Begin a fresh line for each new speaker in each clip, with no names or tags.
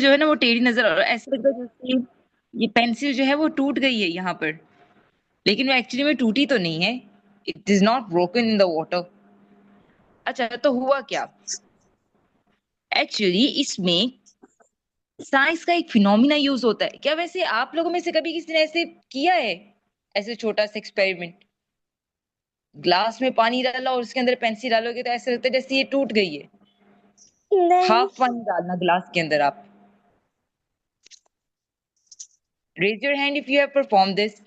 जो है ना वो टेढ़ी नजर और ऐसा लगता है जैसे ये पेंसिल जो है वो टूट गई है यहाँ पर, लेकिन वो एक्चुअली में टूटी तो नहीं है। It is not broken in the water. अच्छा, तो हुआ क्या? एक्चुअली इसमें साइंस का एक फिनोमिना यूज होता है। क्या वैसे आप लोगों में से कभी किसी ने ऐसे किया है, ऐसे छोटा सा एक्सपेरिमेंट? ग्लास में पानी डाला और उसके अंदर पेंसिल डालोगे तो ऐसा लगता है जैसे ये टूट गई है।
नहीं।
हाफ पानी डालना ग्लास के अंदर आप। Raise your hand if you have perform this.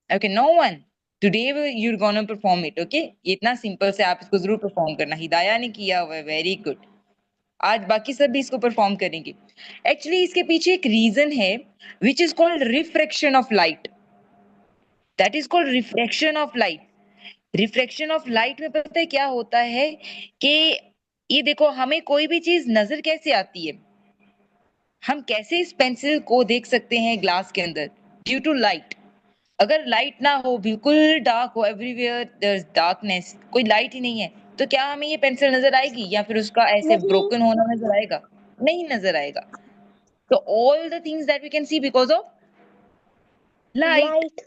Okay, no one. Today you're gonna perform it, okay? ये इतना सिंपल से आप इसको जरूर परफॉर्म करना। हिदाया ने किया हुआ है, वेरी गुड। आज बाकी सब भी इसको परफॉर्म करेंगे। एक्चुअली इसके पीछे एक रीजन है which is called refraction of light. That is called refraction of light. Refraction of light में पता है क्या होता है कि ये देखो, हमें कोई भी चीज नजर कैसे आती है, हम कैसे इस पेंसिल को देख सकते हैं ग्लास के अंदर? Due to light. अगर लाइट ना हो, बिल्कुल डार्क हो, एवरीवेयर देयर इज डार्कनेस, कोई लाइट ही नहीं है, तो क्या हमें ये पेंसिल नजर आएगी या फिर उसका ऐसे
नहीं।
ब्रोकन होना नजर आएगा? नहीं नजर आएगा। तो all the things that we can see because of light.
Light.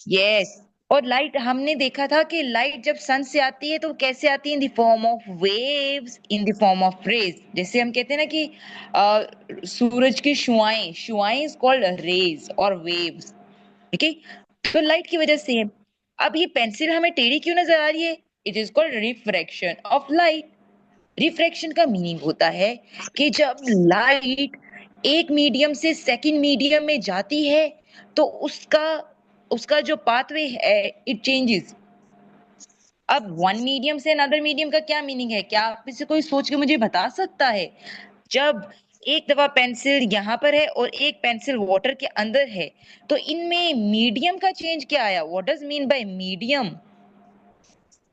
Yes. और लाइट हमने देखा था कि लाइट जब सन से आती है तो कैसे आती है? In the form of waves, in the form of rays. जैसे हम कहते हैं ना कि सूरज की शुआएं, शुआएं इज कॉल्ड रेज और वेव्स। ठीक है, तो लाइट की वजह से है। अब ये पेंसिल हमें टेढ़ी क्यों नजर आ रही है? It is called refraction of light. Refraction का मीनिंग होता है कि जब लाइट एक मीडियम से सेकंड मीडियम में जाती है तो उसका उसका जो पाथवे है इट चेंजेस। अब वन मीडियम से अनदर मीडियम का क्या मीनिंग है? क्या आप में से कोई सोच के मुझे बता सकता है? जब एक दफा पेंसिल यहाँ पर है और एक पेंसिल वाटर के अंदर है, तो इनमें मीडियम का चेंज क्या आया? What does mean by medium?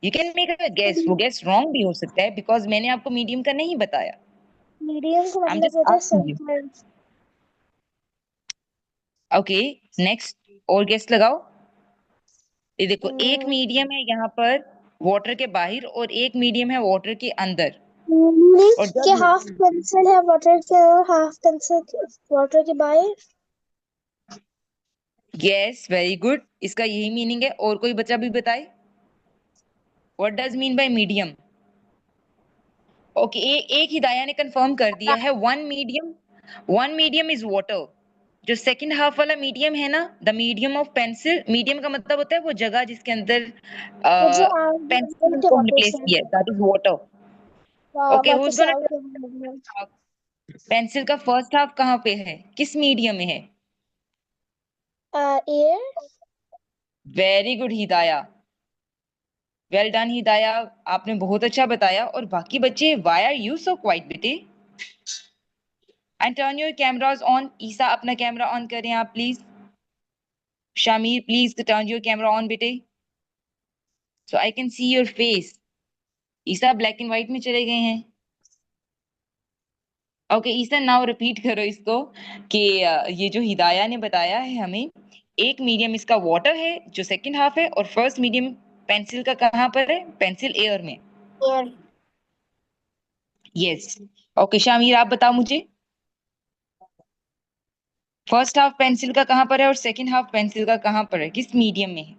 You can make a guess. वो गेस रॉन्ग भी हो सकता है बिकॉज मैंने आपको मीडियम का नहीं बताया।
मीडियम का
आई एम
मतलब
जस्ट
होता है
asking you.
Circle.
Okay, next. और गेस लगाओ। ये देखो, एक मीडियम है यहाँ पर वाटर के बाहर और एक मीडियम है वाटर के अंदर। और
कि
जब
हाफ पेंसिल है वाटर के और हाफ पेंसिल वाटर के बाहर।
यस, वेरी गुड, इसका यही मीनिंग है। और कोई बच्चा भी बताए what does mean by medium? Okay, एक हिदाया ने कंफर्म कर दिया है। One medium is water. जो सेकंड हाफ वाला मीडियम है ना, the medium of pencil, medium का मतलब होता है वो जगह जिसके अंदर
वो जो
पेंसिल
के
को हमने
वाटर
प्लेस
से
किया है, that is water. Okay, who
water
is
say
gonna
out
tell
of medium.
Pencil का फर्स्ट हाफ कहाँ पे है, किस मीडियम में है?
Air.
Very good Hidaya, well done Hidaya. आपने बहुत अच्छा बताया। और बाकी बच्चे, why are you so quiet बेटे? And turn your cameras on. Isa, अपना कैमरा ऑन करें आप please. Shamir, please turn your camera on बेटे, so I can see your face. Isa black and white में चले गए हैं। ओके ईसा, नाउ रिपीट करो इसको कि ये जो हिदाया ने बताया है हमें, एक मीडियम इसका वाटर है जो सेकंड हाफ है, और फर्स्ट मीडियम पेंसिल का कहाँ पर है? पेंसिल एयर में।
एयर।
यस। ओके शामिर, आप बताओ मुझे, फर्स्ट हाफ पेंसिल का कहाँ पर है और सेकंड हाफ पेंसिल का कहाँ पर है, किस मीडियम में है?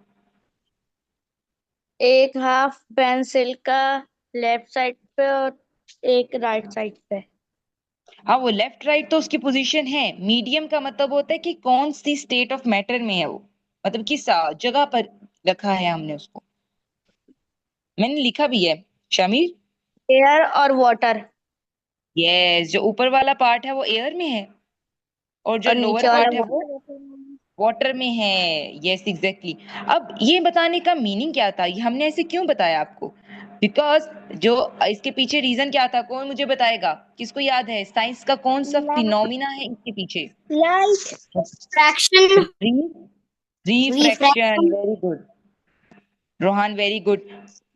एक हाफ पेंसिल का लेफ्ट साइड पे और एक राइट साइड पे।
हाँ, वो लेफ्ट राइट तो उसकी पोजीशन है। मीडियम का मतलब होता है कि कौन सी स्टेट ऑफ मैटर में है वो, मतलब किस जगह पर रखा है हमने उसको। मैंने लिखा भी है शामिर।
एयर और वाटर।
यस, जो ऊपर वाला पार्ट है वो एयर में है और जो
और
लोअर
नीचे वाला
पार्ट है वो वाटर में है। Yes exactly. अब ये बताने का मीनिंग क्या था, ये हमने ऐसे क्यों बताया आपको? बिकॉज जो इसके पीछे रीजन क्या था, कौन मुझे बताएगा? किसको याद है साइंस का कौन सा फिनोमिना है इसके पीछे?
Light fraction.
Refraction,
refraction.
Very good. Rohan, very good.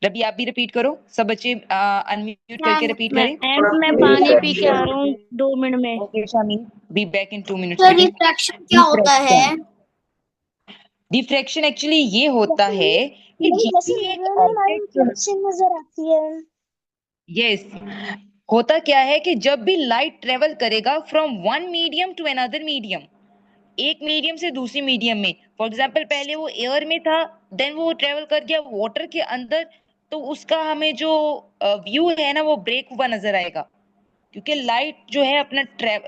Ravi, आप भी रिपीट करो, सब बच्चे अनम्यूट करके रिपीट
मैं
करें।
मैं पानी पी के आ रहा हूँ 2 मिनट में।
Okay Shami, be back in 2 minutes
तो
बेटे।
रिफ्रैक्शन क्या होता है?
रिफ्रैक्शन, डिफ्रैक्शन एक्चुअली ये होता
जैसे
है कि
नहीं,
जब
जैसे
भी एक
मिरर में हमारी
ऑब्जेक्ट,
रिफ्लेक्शन नजर आती है।
यस, होता क्या है कि जब भी लाइट ट्रेवल करेगा from one medium to another medium, एक मीडियम से दूसरी मीडियम में, फॉर एग्जाम्पल पहले वो एयर में था, देन वो ट्रेवल कर गया वाटर के अंदर, तो उसका हमें जो व्यू है ना वो ब्रेक हुआ नजर आएगा, क्योंकि लाइट जो है अपना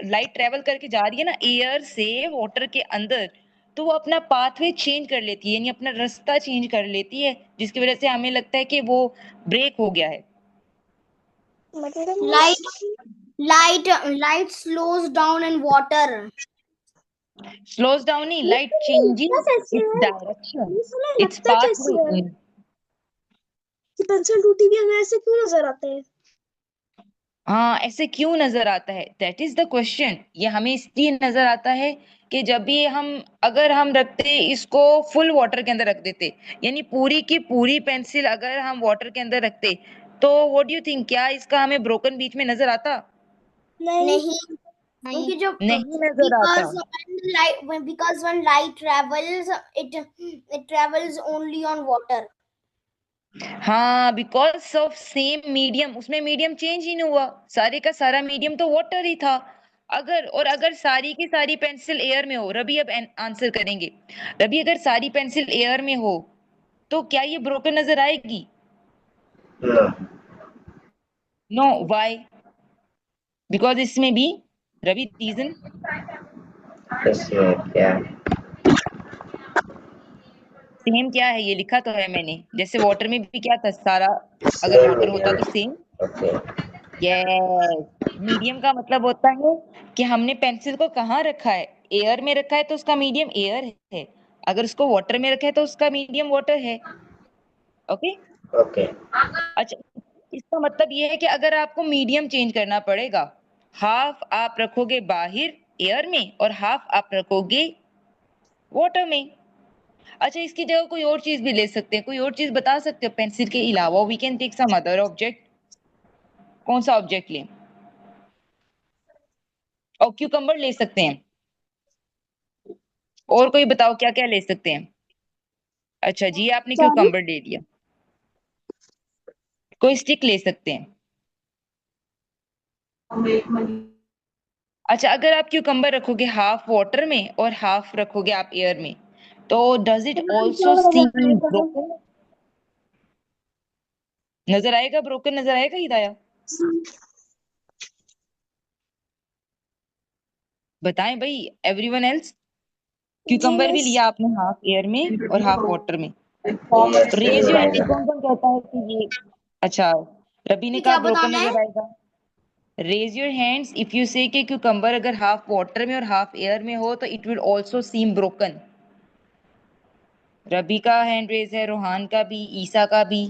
लाइट ट्रेवल करके जा रही है ना एयर से वाटर के अंदर, तो वो अपना पाथवे चेंज कर लेती है, यानी अपना रास्ता चेंज कर लेती है, जिसकी वजह से हमें लगता है कि वो ब्रेक हो गया है।
Light slows down in water.
Slows down नहीं, light changing its direction, its
लगता कैसे है
पाथवे।
कि पेंसिल टूटी भी हमें ऐसे क्यों नजर आता है?
हाँ, ऐसे क्यों नजर आता है, दैट इज द क्वेश्चन। ये हमें इसलिए नजर आता है कि जब भी हम, अगर हम रखते इसको फुल वाटर के अंदर रख देते, यानी पूरी की पूरी पेंसिल अगर हम वाटर के अंदर रखते, तो व्हाट डू यू थिंक, क्या इसका हमें ब्रोकन बीच में नजर आता?
नहीं।
क्योंकि जो
नहीं नजर आता।
because when light travels, it travels only on water.
हाँ, बिकॉज ऑफ सेम मीडियम, उसमें मीडियम चेंज ही नहीं हुआ, सारे का सारा मीडियम तो वाटर ही था। अगर सारी की सारी पेंसिल एयर में हो, रवि अब आंसर करेंगे, रवि अगर सारी पेंसिल एयर में हो तो क्या ये ब्रोकन नजर आएगी?
No.
No, why? बिकॉज इसमें भी, रवि रीजन?
इसमें क्या?
सेम क्या है, ये लिखा तो है मैंने, जैसे वाटर में भी क्या था, सारा अगर
सेम
वाटर होता
मीडियम।
तो सेम।
ओके।
यस, मीडियम का मतलब होता है कि हमने पेंसिल को कहाँ रखा है, एयर में रखा है तो उसका मीडियम एयर है, अगर उसको वाटर में रखा है तो उसका मीडियम वाटर है। ओके।
ओके।
अच्छा, इसका मतलब ये है कि अगर आपको मीडियम चेंज करना पड़ेगा, हाफ आप रखोगे बाहर एयर में और हाफ आप रखोगे वाटर में। अच्छा, इसकी जगह कोई और चीज भी ले सकते हैं, कोई और चीज बता सकते हो पेंसिल के अलावा, we can take some other object. कौन सा ऑब्जेक्ट लें? और क्यूकम्बर ले सकते हैं, और कोई बताओ क्या क्या ले सकते हैं? अच्छा जी, आपने
चाबी।
क्यूकम्बर ले लिया, कोई स्टिक ले सकते हैं। अच्छा, अगर आप क्यूकम्बर रखोगे हाफ वाटर में और हाफ रखोगे आप एयर में, तो does it also seem broken? नजर आएगा, ब्रोकन नजर आएगा हिदाया? बताएं भाई, एवरीवन एल्स।
जी
क्यूकम्बर भी
मिस।
लिया आपने हाफ एयर में और हाफ वाटर में, तो रेज योर हैंड, कौन कौन कहता है कि ये, अच्छा, रबी ने कहा
क्या
ब्रोकन
बताना है?
नजर आएगा। Raise your hands if you say कि क्यूकम्बर अगर हाफ वाटर में और हाफ एयर में हो तो it will also seem broken. Rabi का हैंड रेज है, रोहान का भी, ईसा का भी।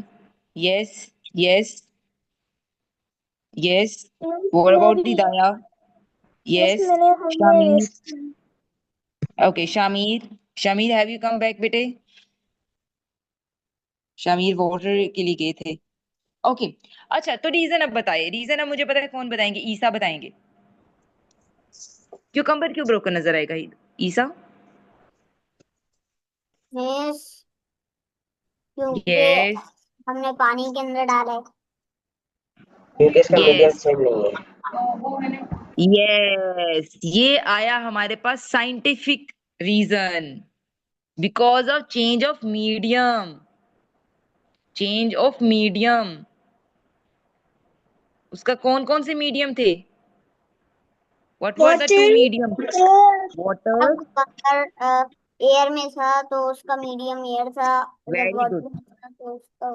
Yes, yes, yes. व्हाट
मैं
अबाउट
भी।
हिदाया?
Miss
yes.
मैंने हमने
शामीर?
रेस।
Okay, Shamir, Shamir have you come back बेटे? शामीर वाटर के लिए गए थे। ओके। अच्छा, तो रीजन अब बताइए, रीजन अब मुझे पता है कौन बताएंगे, ईसा बताएंगे। क्यूकम्बर क्यों ब्रोकन नजर आएगा ईसा?
मिस, क्योंकि
यस,
हमने पानी के अंदर डाला है।
क्योंकि इसका मीडियम
यस,
सेम नहीं है।
यस, ये आया हमारे पास scientific reason, because of change of medium, change of medium. उसका कौन कौन से मीडियम थे? What were the two
water.
Medium? Water.
अगर एयर में था तो उसका मीडियम एयर था, जब
वेरी
वाटर
गुड।
में था तो उसका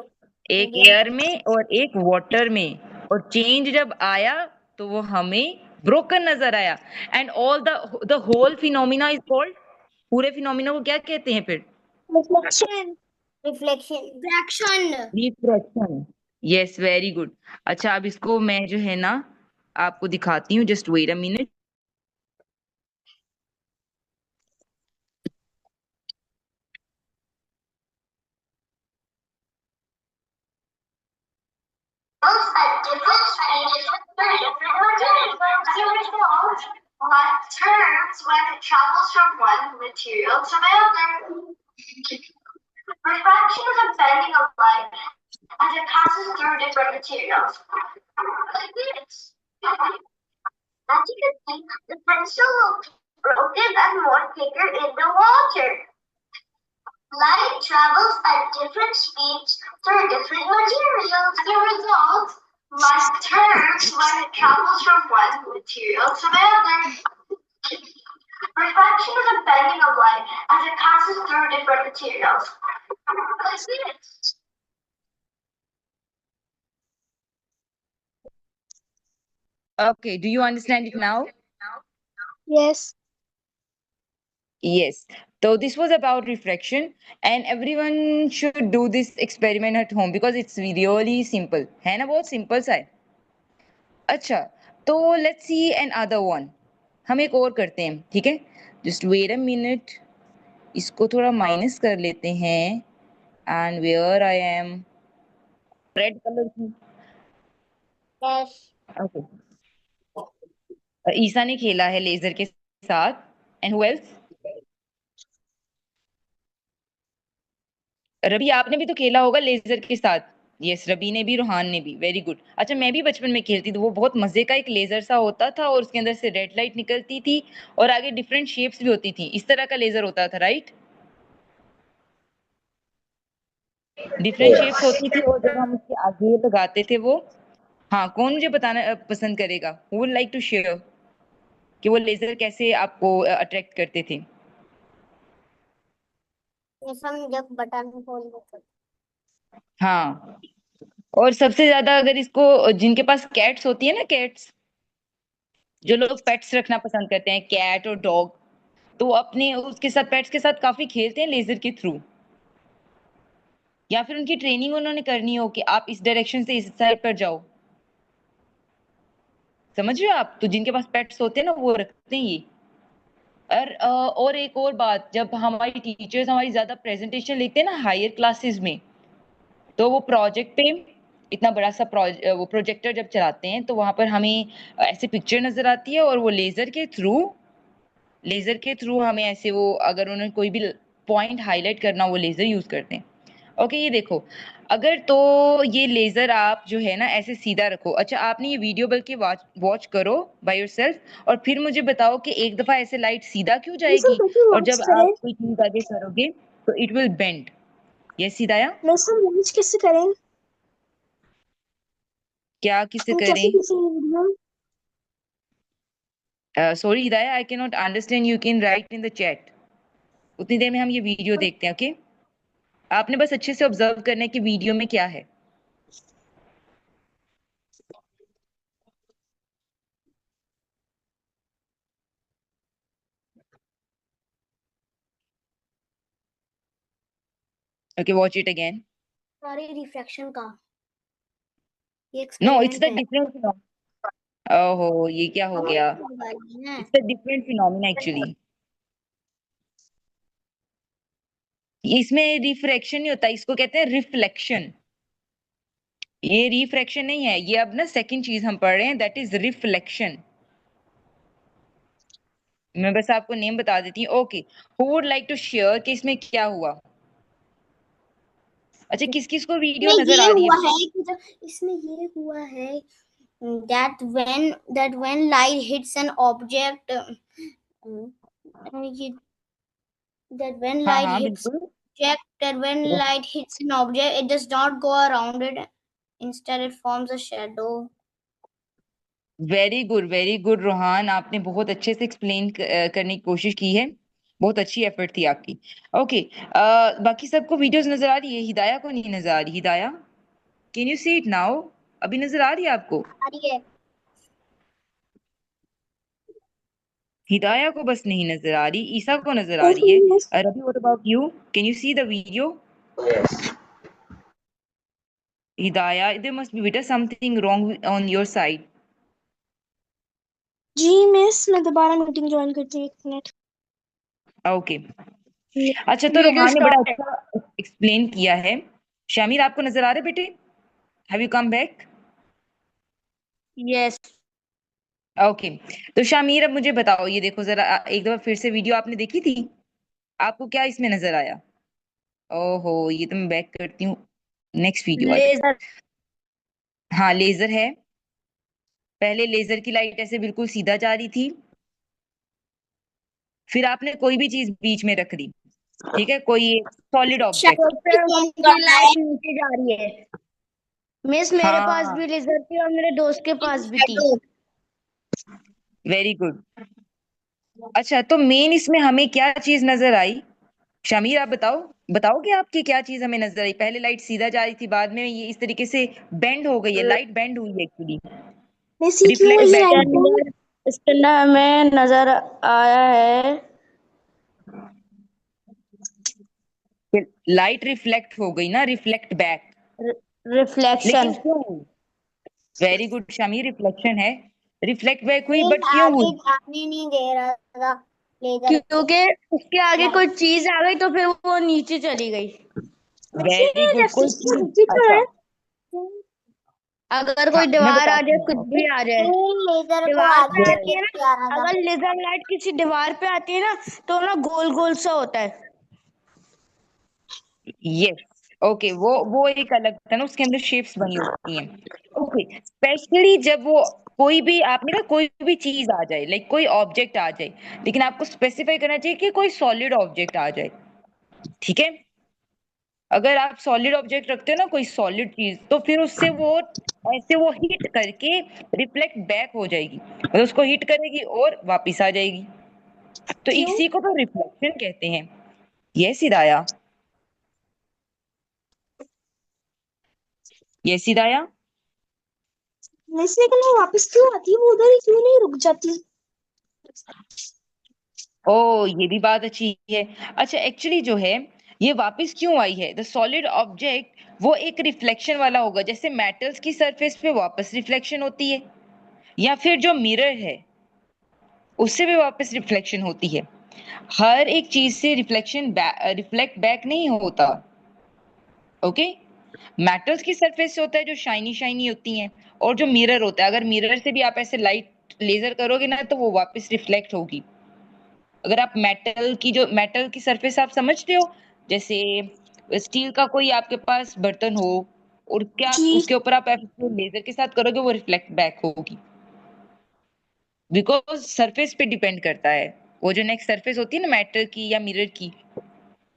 एक
मीडियम।
एयर में और एक वाटर में, और चेंज जब आया तो वो हमें ब्रोकन नजर आया। And all the whole phenomena is called, पूरे फिनोमिना को क्या कहते हैं फिर?
Reflection.
Refraction.
Refraction. Yes, very good. अच्छा, अब इसको मैं जो है ना आपको दिखाती हूँ, just wait a minute.
At different stages for different materials. Light turns when it travels from one material to the other. Refraction is a bending of light as it passes through different materials. Like this. As you can see, the pencil looks broken and more thicker in the water. Light travels at different speeds through different materials. As a result, light turns when it travels from one material to the other. Reflection is a bending of light as it passes through different materials. Like this.
Okay, do you understand it now?
Yes.
Yes. So this was about reflection, and everyone should do this experiment at home because it's really simple. है ना, बहुत simple सा है. अच्छा, तो let's see another one. हम एक और करते हैं, ठीक है? Just wait a minute. इसको थोड़ा माइनस कर लेते हैं. And where I am? Red color की.
Yes.
Okay. ईसा ने खेला है लेजर के साथ. And who else? रवि, आपने भी तो खेला होगा लेजर के साथ. यस, रवि ने भी, रोहान ने भी. Very good. अच्छा, मैं भी बचपन में खेलती थी. वो बहुत मजे का एक लेजर सा होता था और उसके अंदर से रेड लाइट निकलती थी और आगे डिफरेंट शेप्स भी होती थी. इस तरह का लेजर होता था, राइट? Different shapes
Yes.
होती थी और जब हम उसके आगे लगाते थे वो. हाँ, कौन मुझे बताना पसंद करेगा? Who would like to share कि वो लेजर कैसे आपको अट्रैक्ट करते थे?
हम जब बटन खोल देते
हाँ, और सबसे ज्यादा अगर इसको जिनके पास कैट्स होती है ना, कैट्स, जो लोग पेट्स रखना पसंद करते हैं, कैट और डॉग, तो अपने उसके साथ, पेट्स के साथ काफी खेलते हैं लेजर के थ्रू. या फिर उनकी ट्रेनिंग उन्होंने करनी हो कि आप इस डायरेक्शन से इस साइड पर जाओ. समझ रहे हो आप? तो जिनके पास पेट्स होते हैं ना, वो रखते हैं ये. और एक और बात, जब हमारी टीचर्स हमारी ज्यादा प्रेजेंटेशन लिखते हैं ना हायर क्लासेस में, तो वो प्रोजेक्ट पे इतना बड़ा सा वो प्रोजेक्टर जब चलाते हैं तो वहां पर हमें ऐसे पिक्चर नजर आती है और वो लेजर के थ्रू हमें ऐसे, वो अगर उन्हें कोई भी पॉइंट हाईलाइट करना, वो लेजर यूज करते हैं. ओके, ये देखो. अगर तो ये लेजर आप जो है ना ऐसे सीधा रखो. अच्छा, आपने ये वीडियो बल्कि वॉच करो बाय योरसेल्फ और फिर मुझे बताओ कि एक दफा ऐसे लाइट सीधा क्यों
मिस हम
जाएगी
कैसे
और
वॉच
जब
करें?
आप कोई चीज आगे करोगे तो इट विल बेंड. ये सीधाया
मिस हम वॉच कैसे करें?
क्या किसे
हम कैसे
करें?
देखेंगे video?
Sorry Hidaya, I can not understand. You can write in the chat. उतनी देर में हम ये वीडियो देखते हैं. ओके, आपने बस अच्छे से ऑब्जर्व करना है कि वीडियो में क्या है. Okay, watch it again.
सारी रिफ्लेक्शन का ये
नो, इट्स
एक्सपेरिमेंट
द
है
डिफरेंट. ओहो, ये क्या हो गया?
है
it's a different phenomena actually. इसमें रिफ्रैक्शन नहीं होता, इसको कहते हैं रिफ्लेक्शन. ये रिफ्रैक्शन नहीं है. ये अब ना सेकंड चीज हम पढ़ रहे हैं, दैट इज रिफ्लेक्शन. मैं बस आपको नेम बता देती हूँ. Okay, who would like to share कि इसमें क्या हुआ? अच्छा, किस किस को वीडियो
इसमें
नजर
ये
आ रही
हुआ
है?
है कि जब इसमें ये हुआ है that when light hits an object ये that when
हाँ
light
हाँ,
hits
बिल्कुल.
object that when light hits an object it does not go around it, instead it forms a shadow.
Very good Rohan, आपने बहुत अच्छे से एक्सप्लेन करने की कोशिश की है. बहुत अच्छी एफर्ट थी आपकी. ओके, बाकी सबको वीडियोस नजर आ रही है, हिदाया को नहीं नजर आ रही. Hidaya, can you see it now? अभी नजर आ रही है आपको?
आ रही है
हिदाया को बस नहीं नजर आ रही, ईसा को नजर आ
एक
रही है.
Minute.
Ravi, what about you? Can you see the video?
Yes.
Hidaya, there must be बेटा something wrong on your side.
जी मिस, मैं दोबारा मीटिंग ज्वाइन करती हूँ, एक मिनट।
ओके. अच्छा, तो
वीडियो
रोहान ने बड़ा
स्टॉप है
अच्छा एक्सप्लेन किया है. शामिर, आपको नजर आ रहा है बेटे? Have you come back?
Yes
okay. तो शामिर, अब मुझे बताओ, ये देखो जरा, एक दफा फिर से वीडियो आपने देखी थी, आपको क्या इसमें नजर आया? ओहो, ये तो मैं बैक करती हूँ. नेक्स्ट वीडियो आ जाओ.
लेजर
हाँ, लेजर है. पहले लेजर की लाइट ऐसे बिल्कुल सीधा जा रही थी, फिर आपने कोई भी चीज बीच में रख दी, ठीक है, कोई सॉलिड ऑब्जेक्ट।
shadow
फिर
form
उसकी
करता है।
लाइट नीचे जा रही है। मिस मेरे पास
हाँ,
भी लेजर थी और मेरे दोस्त के पास भी थी।
Shadow.
Very good. अच्छा, तो मेन इसमें हमें क्या चीज नजर आई? शमीर आप बताओ, बताओगे आपकी क्या चीज हमें नजर आई? पहले लाइट सीधा जा रही थी, बाद में ये इस तरीके से बेंड हो गई है, लाइट बेंड हुई है एक्चुअली,
मिस ये क्यों
रिफ्लेक्ट
हुई
बैक
लाइट
हुई है।
इसके अंदर हमें नजर आया है
लाइट रिफ्लेक्ट हो गई ना, रिफ्लेक्ट बैक।
रिफ्लेक्शन।
लेकिन क्यों हुई? वेरी गुड शमीर, रिफ्लेक्शन है, रिफ्लेक्ट बैक हुई,
Means
बट क्यों
आगे
हुई?
जाने नहीं दे रहा था लेजर
क्योंकि उसके आगे कोई
लाइट।
चीज आ गई तो फिर वो नीचे चली गई।
वेरी गुड, कोई चीज।
तो
अच्छा,
है अगर
हाँ
कोई
मैं
दीवार आ
बताती
जाए,
हूँ,
कुछ
ओके।
भी आ जाए,
लेजर को
दीवार पे
आगे
आती है
लेके
ना,
आ रहा था।
अगर लेजर लाइट किसी दीवार पे आती है ना तो ना गोल गोल सा होता है।
यस, ओके, वो एक अलग था ना, उसके अंदर शेप्स बनी होती हैं। ओके, स्पेशली जब वो कोई भी आपने ना कोई भी चीज आ जाए, लाइक कोई ऑब्जेक्ट आ जाए, लेकिन आपको स्पेसिफाई करना चाहिए कि कोई सॉलिड ऑब्जेक्ट आ जाए, ठीक है। अगर आप सॉलिड ऑब्जेक्ट रखते हो ना, कोई सॉलिड चीज, तो फिर उससे वो ऐसे वो हिट करके रिफ्लेक्ट बैक हो जाएगी, मतलब उसको हिट करेगी और वापस आ जाएगी, तो
क्यों?
इसी को तो रिफ्लेक्शन कहते हैं। ये सिदाया, ये सिदाया।
मिस लेकिन वो वापस क्यों आती है? वो उधर ही क्यों नहीं रुक जाती?
ओ, ये भी बात अच्छी है। अच्छा, एक्चुअली जो है, ये वापस क्यों आई है? द सॉलिड ऑब्जेक्ट वो एक रिफ्लेक्शन वाला होगा, जैसे मेटल्स की सरफेस पे वापस रिफ्लेक्शन होती है, या फिर जो मिरर है उससे भी वापस रिफ्लेक्शन होती है। हर एक चीज से रिफ्लेक्शन रिफ्लेक्ट बैक नहीं होता, ओके। मेटल्स की सरफेस से होता है जो शाइनी शाइनी होती हैं, और जो मिरर होता है, अगर मिरर से भी आप ऐसे लाइट लेजर करोगे ना तो वो वापस रिफ्लेक्ट होगी। अगर आप मेटल की सरफेस आप समझते हो, जैसे स्टील का कोई आपके पास बर्तन हो, और क्या
जी
उसके ऊपर आप लेजर के साथ करोगे, वो रिफ्लेक्ट बैक होगी, बिकॉज सरफेस पे डिपेंड करता है। वो जो नेक्स्ट सरफेस होती है ना मेटल की या मिरर की,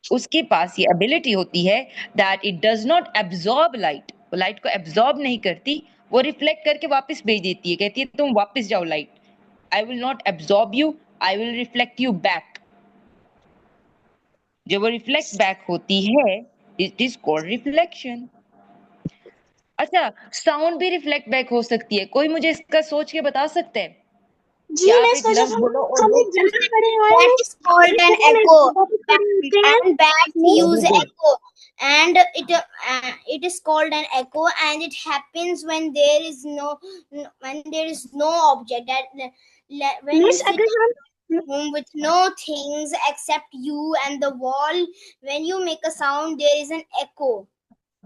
उसके पास ये एबिलिटी होती है that it does not absorb light, वो लाइट को एब्जॉर्ब नहीं करती, वो रिफ्लेक्ट करके वापस भेज देती है, कहती है तुम वापस जाओ light, I will not absorb you, I will reflect you back. जब वो रिफ्लेक्ट बैक होती है, इट इज कॉल्ड रिफ्लेक्शन। अच्छा, साउंड भी रिफ्लेक्ट बैक हो सकती है, कोई मुझे इसका सोच के बता सकता है?
जी
क्या आप
मैं
एक
सोचा
लफ्ज
हम
बोलो और
हम
वो।
एक जगह खड़े हुए हैं,
That is called an
हम एक
echo.
जगह पे खड़े होते हैं।
And bats use
very good,
echo, and it is called an echo, and it happens when there is no object. When you
miss
sit
अगर हम
at home with no things except you and the wall, when you make a sound, there is an echo.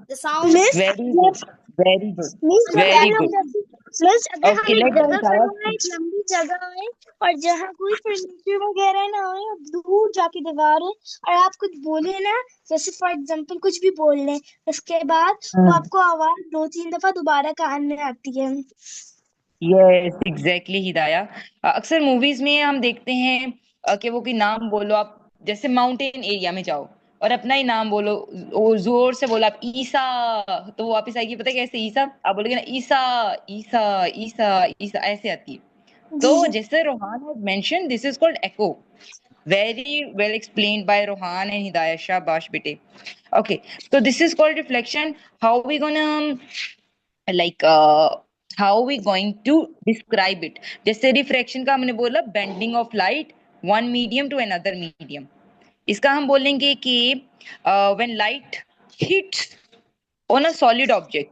The sound
miss
very good, very good,
miss जब
very
हम
good.
जैसे miss अगर हम
okay,
एक
late
जगह
अस
खड़े
our.
हैं, एक लंबी जगह है और जहाँ कोई फर्नीचर वगैरह ना हो, और दूर जाके दीवार है और आप कुछ बोले ना, जैसे फॉर एग्जांपल कुछ भी बोल लें, उसके बाद वो आपको आवाज 2-3 दफा दोबारा कान में आती है।
Yes, exactly Hidaya. अक्सर मूवीज में हम देखते हैं कि वो कोई नाम बोलो आप, जैसे माउंटेन एरिया में जाओ और अपना ही नाम बोलो, और जोर से बोलो आप ईसा, तो वो वापस आएगी, पता है कैसे? ईसा आप बोलोगे ना, ईसा ईसा ईसा ईसा, ऐसे आती है। तो
जी
जैसे Rohan has mention, this is called echo. Very well explained by Rohan and Hidaya, शाबाश बेटे। ओके, तो this is called reflection. How we gonna, like how we going to describe it? जैसे रिफ्रैक्शन का हमने बोला, bending of light one medium to another medium, इसका हम बोलेंगे कि when light hits on a solid object,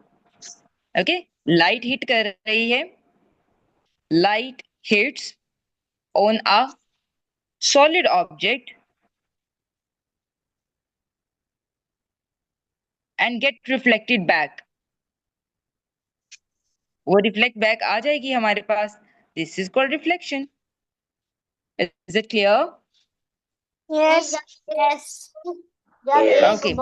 okay, light hit कर रही है, light hits on a solid object and get reflected back, वो रिफ्लेक्ट बैक आ जाएगी हमारे पास, this is called reflection. Is it clear?
Yes
yes. जब एक
ओके,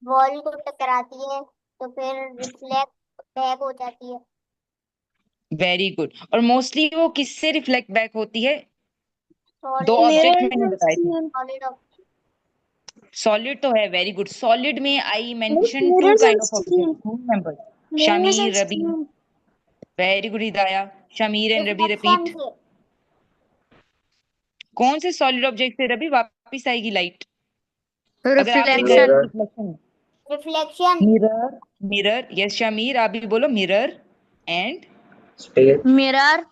बॉल को टकराती है तो फिर रिफ्लेक्ट बैक हो जाती है।
Very good. और मोस्टली वो किससे रिफ्लेक्ट बैक होती है? दो
Solid,
ऑब्जेक्ट
mirrors
मैंने
and
बताए थे।
steel.
solid of
सॉलिड तो है, वेरी गुड। सॉलिड में I
Like
mention to
mirrors
kind
and
of object,
steel.
Remember?
Mirrors and
Shamir, Rabi.
steel.
Very good Hidaya. Shamir and Rabi
reflection
repeat.
से
कौन से सॉलिड ऑब्जेक्ट से रबी वापस आएगी लाइट? अगर आपने घर
Reflection.
Mirror,
reflection,
reflection
mirror, mirror, yes Shamir आप भी बोलो मिरर एंड।
Steel,
Mirror.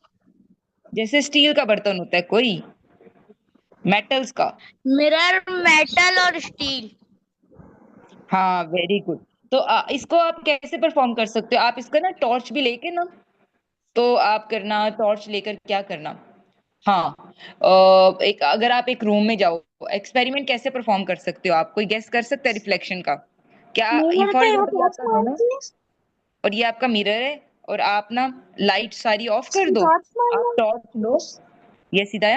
जैसे स्टील का बर्तन होता है कोई, मेटल्स का।
Mirror, metal और steel.
हाँ वेरी गुड। तो इसको आप कैसे परफॉर्म कर सकते हो? आप इसका ना टॉर्च भी लेके ना, तो आप करना टॉर्च लेकर क्या करना। हाँ, एक अगर आप एक रूम में जाओ, एक्सपेरिमेंट कैसे परफॉर्म कर सकते हो? आप कोई गेस कर सकते हैं रिफ्लेक्शन का? क्या
Mirror
फॉर
पे यहाँ
एग्जाम्पल
टॉर्च
आपका रूम है
मारती है.
और ये आपका मिरर है, और आप ना लाइट सारी ऑफ कर दो,
टॉर्च मारना.
आप टॉर्च लो। ये सीधा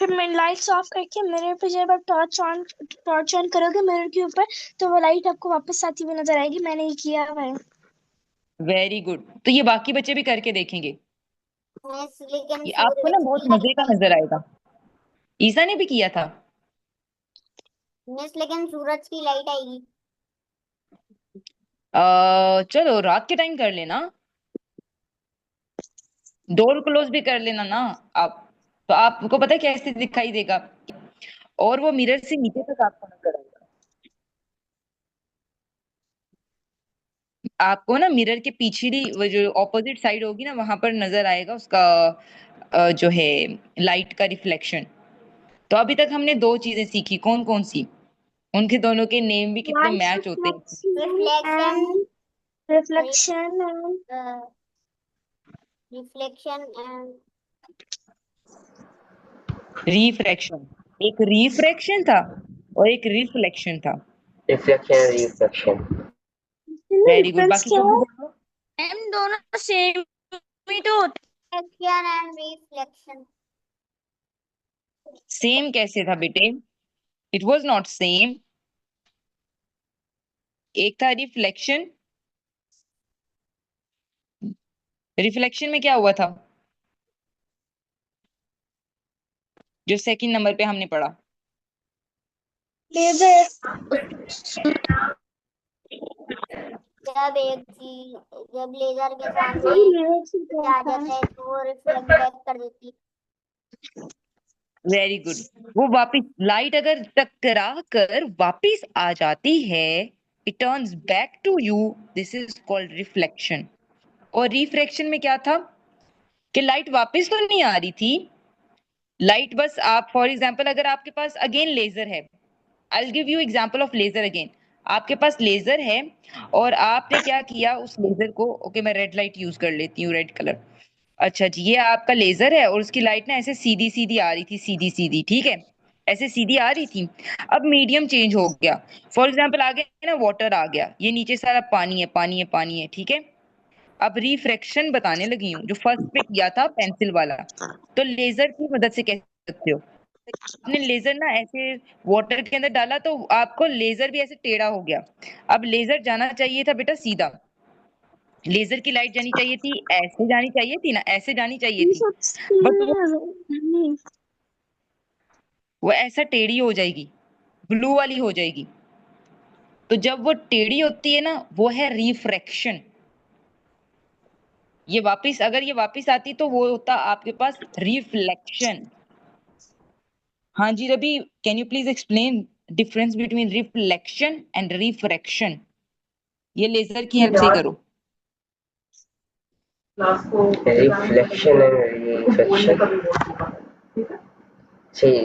फिर मैं लाइट्स ऑफ करके मिरर पे जब आप टॉर्च ऑन करोगे मिरर के ऊपर, तो वो लाइट आपको वापस आती हुई नजर आएगी. मैंने ये किया हुआ है.
Very good. तो ये बाकी बच्चे भी करके देखेंगे,
लेकिन
ये आपको ना
सूरज
बहुत
की
मजे का
लाइट
नजर
आएगी
आएगा। ईसा ने भी किया था।
मिस, लेकिन सूरज की लाइट आएगी
चलो रात के टाइम कर लेना, डोर क्लोज भी कर लेना ना आप। तो आपको पता है कैसे दिखाई देगा, और वो मिरर से नीचे तक आपको नजर आएगा। आपको ना मिरर के पिछली वो जो ऑपोजिट साइड होगी ना, वहां पर नजर आएगा उसका जो है लाइट का रिफ्लेक्शन। तो अभी तक हमने दो चीजें सीखी, कौन कौन सी? उनके दोनों के नेम भी कितने
Light
मैच होते हैं।
reflection
reflection and
reflection and
refraction, एक रिफ्रैक्शन था और एक रिफ्लेक्शन था।
Reflection, reflection,
very good.
difference
बाकी
क्या
सब भी
है?
बोलो।
एम दोनों सेम ही तो होते
reflection and reflection
सेम कैसे था बेटे? It was not same. एक था रिफ्लेक्शन, रिफ्लेक्शन में क्या हुआ था जो सेकंड नंबर पे हमने पढ़ा?
लेजर.
जब लेजर के सामने आ जाता है तो वो रिफ्लेक्ट बैक कर देती है
वेरी गुड। वो वापिस लाइट अगर टकरा कर वापिस आ जाती है, it turns back to you, this is called reflection. और रिफ्रैक्शन में क्या था कि लाइट वापस तो नहीं आ रही थी, लाइट बस आप फॉर एग्जांपल अगर आपके पास अगेन लेजर है, I will give you example of laser again. आपके पास लेजर है और आपने क्या किया उस लेजर को, ओके मैं रेड लाइट यूज कर लेती हूँ, रेड कलर। अच्छा जी, ये आपका लेजर है और उसकी लाइट ना ऐसे सीधी सीधी आ रही थी, सीधी सीधी, ठीक है, ऐसे सीधी आ रही थी। अब मीडियम चेंज हो गया, फॉर एग्जांपल आगे ना वाटर आ गया, ये नीचे सारा पानी है, पानी है, पानी है, ठीक है। अब रिफ्रैक्शन बताने लगी हूँ, जो फर्स्ट पे किया था पेंसिल वाला, तो लेजर की मदद से कह सकते हो। आपने लेजर ना ऐसे वाटर के अंदर डाला तो आपको लेजर भी ऐसे टेढ़ा हो गया। अब लेजर जाना चाहिए था बेटा सीधा, लेजर की लाइट जानी चाहिए थी ऐसे, जानी चाहिए थी ना, ऐसे जानी चाहिए थी, बट वो ऐसा टेढ़ी हो जाएगी, ब्लू वाली हो जाएगी। तो जब वो टेढ़ी होती है ना, वो है रिफ्रैक्शन। ये वापिस, अगर ये वापिस आती तो वो होता आपके पास रिफ्लेक्शन। हाँ जी Ravi, can you please explain difference between reflection and refraction? ये लेजर की हेल्प से ही करो।
Reflection and reflection.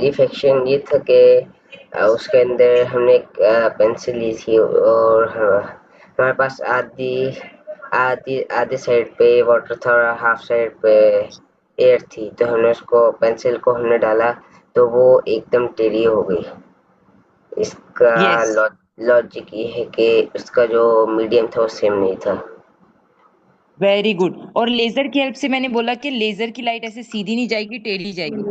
रिफ्लेक्शन ये था कि उसके अंदर हमने एक पेंसिल ली थी और हमारे पास आधी आधी आधी साइड पे वाटर था और हाफ साइड पे एयर थी, तो हमने उसको पेंसिल को हमने डाला तो वो एकदम टेढ़ी हो गई। इसका
यस,
लॉजिक ये है कि उसका जो मीडियम था वो सेम नहीं था।
Very good. और लेजर की हेल्प से मैंने बोला कि लेजर की लाइट ऐसे सीधी नहीं जाएगी, टेढ़ी जाएगी।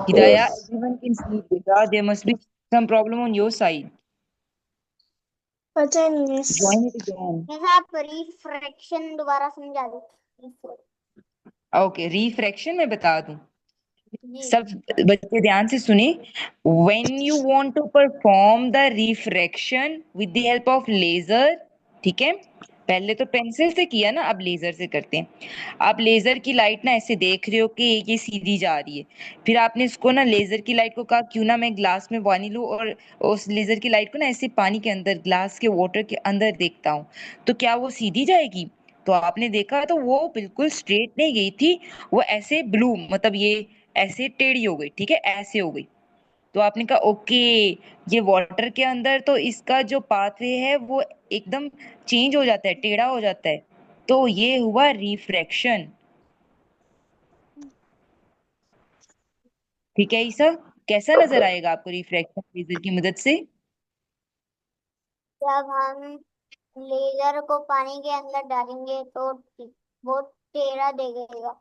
Hidaya,
yes,
everyone can see बेटा, there must be some problem on your side,
पता नहीं miss.
Join it again.
Miss आप रिफ्रैक्शन दोबारा समझा दो
ओके, रिफ्रैक्शन मैं बता दूं,
जी।
सब बच्चे ध्यान से सुने। When you want to perform the refraction with the help of laser, ठीक है, पहले तो पेंसिल से किया ना, अब लेजर से करते हैं। आप लेजर की लाइट ना ऐसे देख रहे हो कि ये सीधी जा रही है, फिर आपने इसको ना लेजर की लाइट को कहा क्यों ना मैं ग्लास में पानी लूं और उस लेजर की लाइट को ना ऐसे पानी के अंदर, ग्लास के वाटर के अंदर देखता हूँ, तो क्या वो सीधी जाएगी? तो आपने देखा तो वो बिल्कुल स्ट्रेट नहीं गई थी, वो ऐसे ब्लू, मतलब ये ऐसे टेढ़ी हो गई, ठीक है, ऐसे हो गई। तो आपने कहा ओके, ये वाटर के अंदर तो इसका जो पाथवे है वो एकदम चेंज हो जाता है, टेढ़ा हो जाता है, तो ये हुआ रिफ्रैक्शन। ठीक है ईसा, कैसा नजर आएगा आपको रिफ्रैक्शन लेजर की मदद से?
जब हम लेजर को पानी के अंदर डालेंगे तो वो टेढ़ा दिखेगा।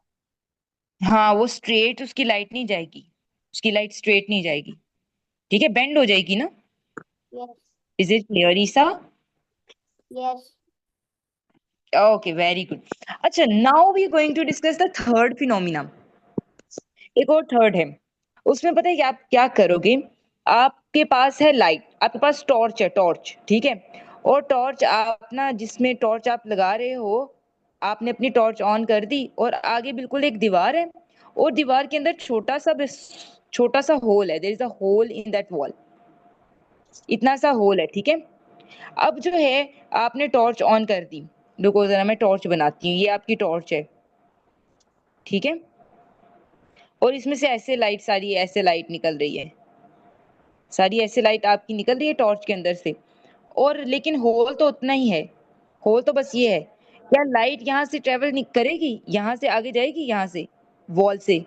हाँ, वो स्ट्रेट उसकी लाइट नहीं जाएगी, उसकी लाइट स्ट्रेट नहीं जाएगी, ठीक है, बेंड हो जाएगी ना।
Yes.
Is it clear Isa?
Yes.
Okay, very good. अच्छा, now we going to discuss the third phenomena. एक और थर्ड है, उसमें पता है कि आप क्या करोगे? आपके पास है लाइट, आपके पास टॉर्च है, टॉर्च, ठीक है, और टॉर्च आप ना, जिसमें टॉर्च आप लगा रहे हो, आपने अपनी टॉर्च ऑन कर दी और आगे बिल्कुल एक दीवार है, और दीवार के अंदर छोटा सा होल है, there is a hole in that wall, इतना सा होल है, ठीक है। अब जो है, आपने टॉर्च ऑन कर दी, रुको जरा मैं टॉर्च बनाती हूँ, ये आपकी टॉर्च है, ठीक है, और इसमें से ऐसे लाइट, सारी ऐसे लाइट निकल रही है, सारी ऐसे लाइट आपकी निकल रही है टॉर्च के अंदर से, और लेकिन होल तो उतना ही है, होल तो बस ये है, क्या लाइट यहाँ से ट्रेवल करेगी, यहाँ से आगे जाएगी, यहाँ से वॉल से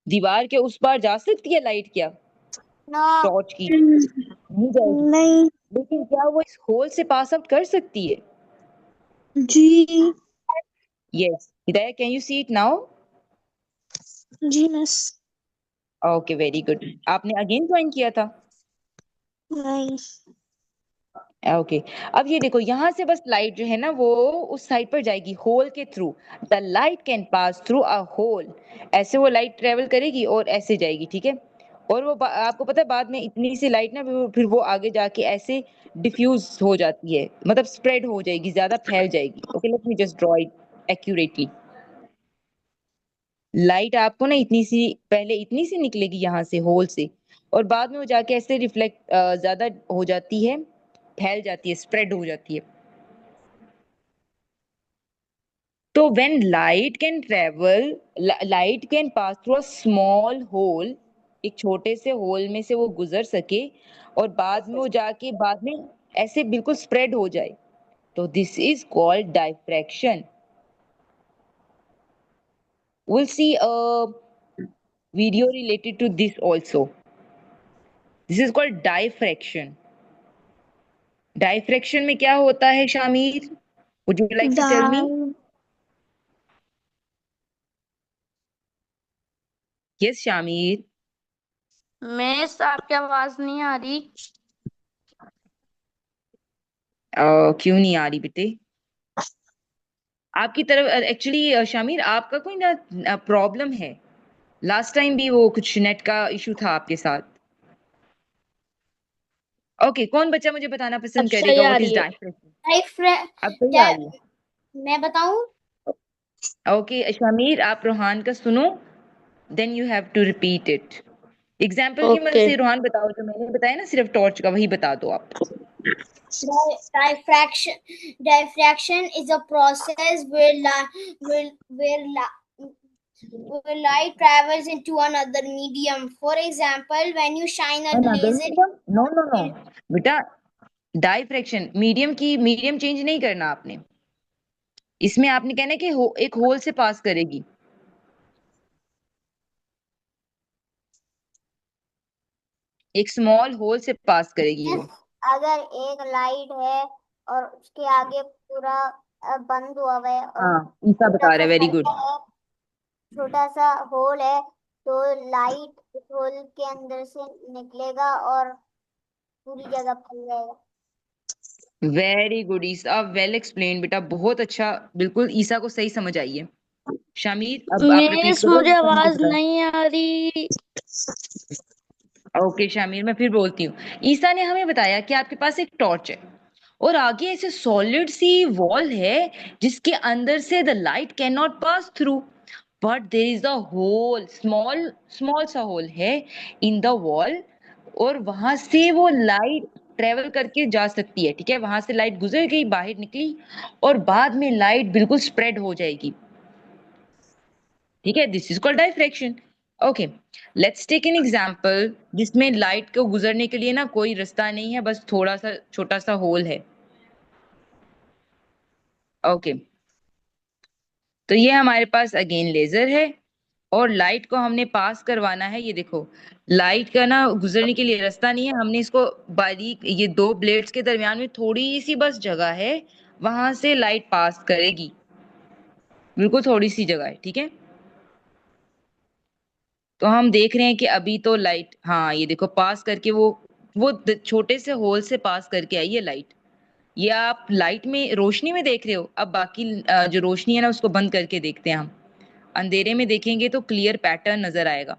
दीवार के उस पार जा सकती है लाइट क्या,
नो।
टॉर्च की? नहीं जाएगी।
नहीं।
लेकिन क्या वो इस होल से पास आउट कर सकती है?
जी।
Yes, Hidaya, can you see it now?
जी मिस।
Okay, very good. आपने अगेन ज्वाइन किया था?
नहीं।
ओके, अब ये देखो, यहाँ से बस लाइट जो है ना वो उस साइड पर जाएगी होल के through, the light can pass through a hole, ऐसे वो लाइट ट्रेवल करेगी और ऐसे जाएगी, ठीक है, और वो आपको पता है बाद में इतनी सी लाइट ना फिर वो आगे जाके ऐसे डिफ्यूज हो जाती है, मतलब स्प्रेड हो जाएगी, ज्यादा फैल जाएगी। Okay, let me just draw it accurately. Light आपको ना इतनी सी, पहले इतनी सी निकलेगी यहाँ से होल से, और बाद में वो जाके ऐसे रिफ्लेक्ट ज्यादा हो जाती है, फैल जाती है, स्प्रेड हो जाती है। तो when light can travel, light can pass through a small hole, एक छोटे से होल में से वो गुजर सके, और बाद में वो जाके बाद में ऐसे बिल्कुल स्प्रेड हो जाए, तो this is called diffraction. we'll see a video related to this also. This is called diffraction. Diffraction में क्या होता है Shamir? would you like to tell me?
Dal.
yes Shamir.
Miss आपकी आवाज नहीं आ रही।
क्यों नहीं आ रही बेटे? आपकी तरफ एक्चुअली शामिर आपका कोई ना प्रॉब्लम है, लास्ट टाइम भी वो कुछ नेट का इशू था आपके साथ। ओके, कौन बच्चा मुझे बताना
अब
पसंद
सही
करेगा
आ
व्हाट
रही
इज
है।
डायफ्रैक्शन? अब सही आ रही है?
मैं बताऊं?
ओके शामिर, आप रोहान का सुनो, then you have to repeat it. Example की मदद
ओके।
से रोहान बताओ, जो मैंने बताया ना सिर्फ टॉर्च का, वही बता दो आप।
Diffraction. Diffraction is a process where light travels into another medium. For example, when you shine a
another
laser
medium? No no no
in
बेटा, डायफ्रैक्शन मीडियम की मीडियम चेंज नहीं करना आपने, इसमें आपने कहना है कि एक होल से पास करेगी, एक स्मॉल होल से पास करेगी वो।
अगर एक लाइट है और उसके आगे पूरा बंद हुआ हुआ है और
हाँ, ईसा
छोटा
बता रहा
सा
है, वेरी गुड।
सर्कल है, छोटा सा होल है, तो लाइट उस होल के अंदर से निकलेगा और पूरी जगह फैल जाएगा।
वेरी गुड ईसा, वेल एक्सप्लेन बेटा, बहुत अच्छा, बिल्कुल ईसा को सही समझ आई है। शामिर अब आप रिपीट
मिस
करो
मुझे
जितना मुझे
आवाज
पता
नहीं आ रही।
है। ओके शामिर, मैं फिर बोलती हूँ। ईसा ने हमें बताया कि आपके पास एक टॉर्च है और आगे ऐसे सॉलिड सी वॉल है जिसके अंदर से the light can not pass through, but there is a hole, small small सा होल है इन द वॉल, और वहां से वो लाइट ट्रेवल करके जा सकती है। ठीक है, वहां से लाइट गुजर गई, बाहर निकली, और बाद में लाइट बिल्कुल स्प्रेड हो जाएगी। ठीक है, this is called diffraction. Okay, let's take an example जिसमें लाइट को गुजरने के लिए ना कोई रास्ता नहीं है, बस थोड़ा सा छोटा सा होल है। ओके, तो ये हमारे पास अगेन लेजर है और लाइट को हमने पास करवाना है। ये देखो, लाइट का ना गुजरने के लिए रास्ता नहीं है, हमने इसको बारीक, ये दो ब्लेड्स के दरमियान में थोड़ी सी बस जगह है, वहां से लाइट पास करेगी, बिल्कुल थोड़ी सी जगह है। ठीक है, तो हम देख रहे हैं कि अभी तो लाइट, हाँ ये देखो पास करके वो छोटे से होल से पास करके आई है लाइट। ये आप लाइट में, रोशनी में देख रहे हो। अब बाकी जो रोशनी है ना उसको बंद करके देखते हैं हम, अंधेरे में देखेंगे तो क्लियर पैटर्न नजर आएगा।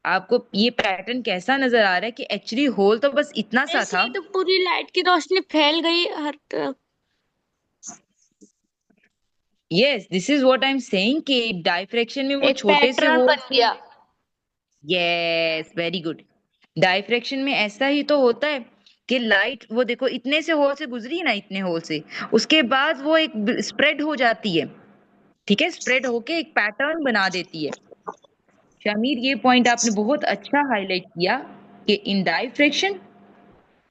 आपको ये पैटर्न कैसा नजर आ रहा है कि एक्चुअली होल तो बस इतना सा
ऐसे
था।
ही तो पूरी लाइट की रोशनी फैल गई हर तरफ।
Yes, this is what I am saying कि डाइफ्रैक्शन में वो
एक
छोटे से
पैटर्न
होल।
बन गया।
Yes, very good. डाइफ्रैक्शन में ऐसा ही तो होता है कि लाइट, वो देखो इतने से होल से गुजरी है ना, इतने होल से, उसके बाद वो एक स्प्रेड हो जाती है। ठीक है, स्प्रेड होके एक पैटर्न बना देती है। शमीर, ये पॉइंट आपने बहुत अच्छा हाईलाइट किया कि इन डाइफ्रैक्शन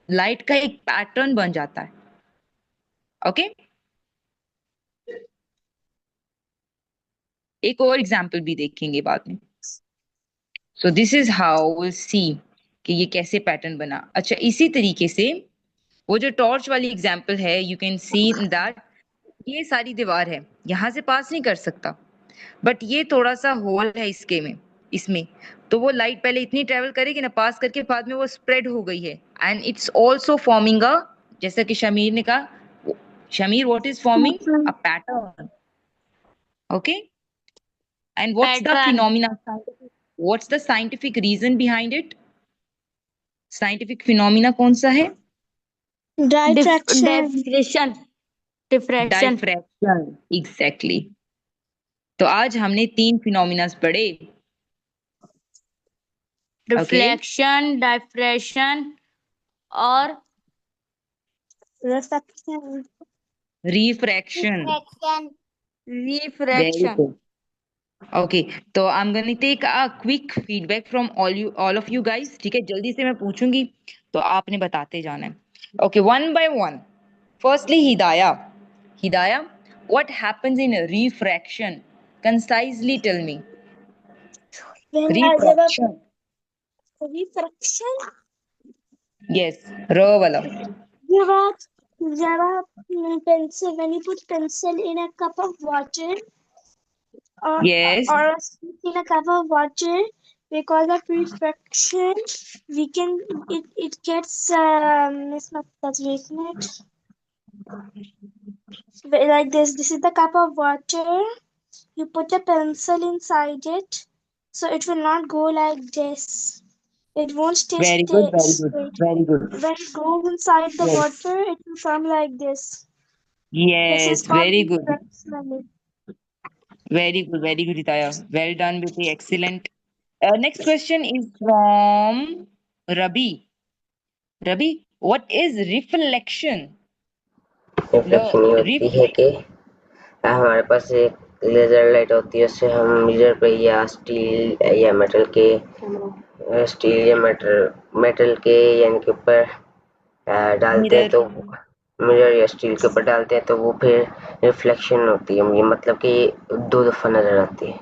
लाइट का एक पैटर्न बन जाता है। ओके, एक और एग्जांपल भी देखेंगे बाद में। So this is how will see कि ये कैसे पैटर्न बना। अच्छा, इसी तरीके से वो जो टॉर्च वाली एग्जांपल है, यू कैन सी दैट ये सारी दीवार है, यहां से पास नहीं कर सकता, बट ये थोड़ा सा होल है इसके में, इसमें, तो वो लाइट पहले इतनी ट्रेवल करेगी ना, पास करके बाद में वो स्प्रेड हो गई है, and it's also forming a, जैसा कि शमीर ने कहा, Shamir what is forming a pattern. Okay, and what's the
pattern
phenomena, what's the scientific reason behind it, scientific phenomena कौन सा है?
Diffraction diffraction.
Diffraction, exactly. तो आज हमने तीन फिनोमिना पढ़े। ओके,
रिफ्लेक्शन, डाइफ्रेक्शन और
reflection,
refraction.
refraction.
Very
refraction.
Good. Okay, तो I am gonna take a quick feedback from all of you guys. ठीक है, जल्दी से मैं पूछूंगी तो आपने बताते जाना है। Okay, one by one. Firstly Hidaya, Hidaya, what happens in refraction? Concisely tell me.
जब आप
रिफ्रैक्शन,
रिफ्रैक्शन,
यस, र वाला।
जब आप जब आप pencil, when you put pencil in a cup of water, or
yes,
or a stick in a cup of water, because of refraction we can, it gets it's not it like this is the cup of water, you put a pencil inside it, so it will not go like this, it won't stay
very good, very good,
straight.
Very good,
When it goes inside the
yes,
water, it will come like this. This is
yes,
called
very good,
refraction.
Very good, very good Hidaya, well done बेटी, excellent. Next question is from Ravi. Ravi, what is reflection?
Reflection ये होती है कि हमारे पास एक laser light होती है, उससे हम मिरर पे या स्टील या मेटल के यानी के ऊपर डालते हैं,
मिरर,
तो मिरर या स्टील के ऊपर डालते हैं तो वो फिर रिफ्लेक्शन होती है। ये मतलब कि दो दफा नजर आती है।